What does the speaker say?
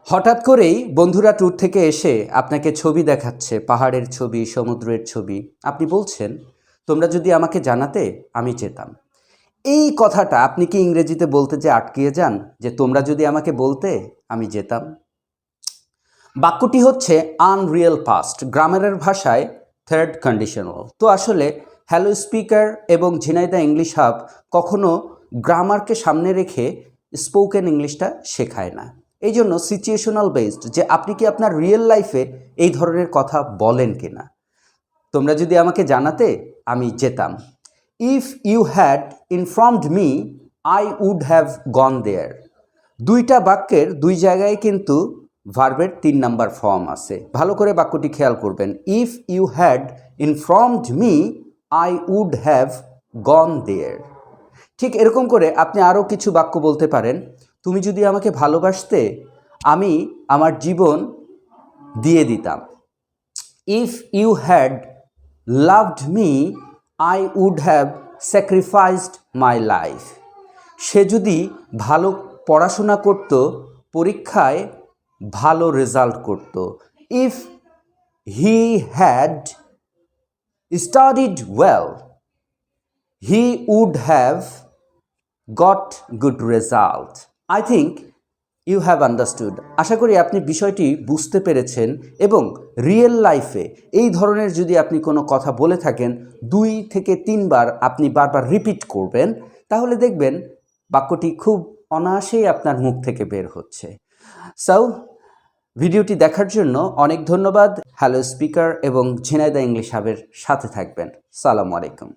হঠাৎ করেই বন্ধুরা ট্যুর থেকে এসে আপনাকে ছবি দেখাচ্ছে, পাহাড়ের ছবি, সমুদ্রের ছবি। আপনি বলছেন, তোমরা যদি আমাকে জানাতে আমি যেতাম। এই কথাটা আপনি কি ইংরেজিতে বলতে যে আটকিয়ে যান যে তোমরা যদি আমাকে বলতে আমি যেতাম? বাক্যটি হচ্ছে আনরিয়েল পাস্ট, গ্রামারের ভাষায় থার্ড কন্ডিশনাল। তো আসলে হ্যালো স্পিকার এবং ঝিনাইদহ ইংলিশ হাব কখনো গ্রামারকে সামনে রেখে স্পোকেন ইংলিশটা শেখায় না। এই জন্য সিচুয়েশনাল বেসড, যে আপনি কি আপনার রিয়েল লাইফে এই ধরনের কথা বলেন কিনা। তোমরা যদি আমাকে জানাতে আমি যেতাম। If you had informed me I would have gone there. দুইটা বাক্যের দুই জায়গায় কিন্তু ভার্বের 3 নাম্বার ফর্ম আছে। ভালো করে বাক্যটি খেয়াল করবেন। If you had informed me I would have gone there. ঠিক এরকম করে আপনি আরও কিছু বাক্য বলতে পারেন। তুমি যদি আমাকে ভালোবাসতে আমি আমার জীবন দিয়ে দিতাম। If you had loved me I would have sacrificed my life. সে যদি ভালো পড়াশোনা করত, পরীক্ষায় ভালো রেজাল্ট করত। If he had studied well he would have got good result. I think you have understood. আশা করি আপনি বিষয়টি বুঝতে পেরেছেন এবং রিয়েল লাইফে এই ধরনের যদি আপনি কোনো কথা বলে থাকেন 2 থেকে 3 বার আপনি বারবার রিপিট করবেন, তাহলে দেখবেন বাক্যটি খুব অনায়াসেই আপনার মুখ থেকে বের হচ্ছে। সো ভিডিওটি দেখার জন্য অনেক ধন্যবাদ। হ্যালো স্পিকার এবং ঝিনাইদহ ইংলিশ হাবের সাথে থাকবেন। সালামু আলাইকুম।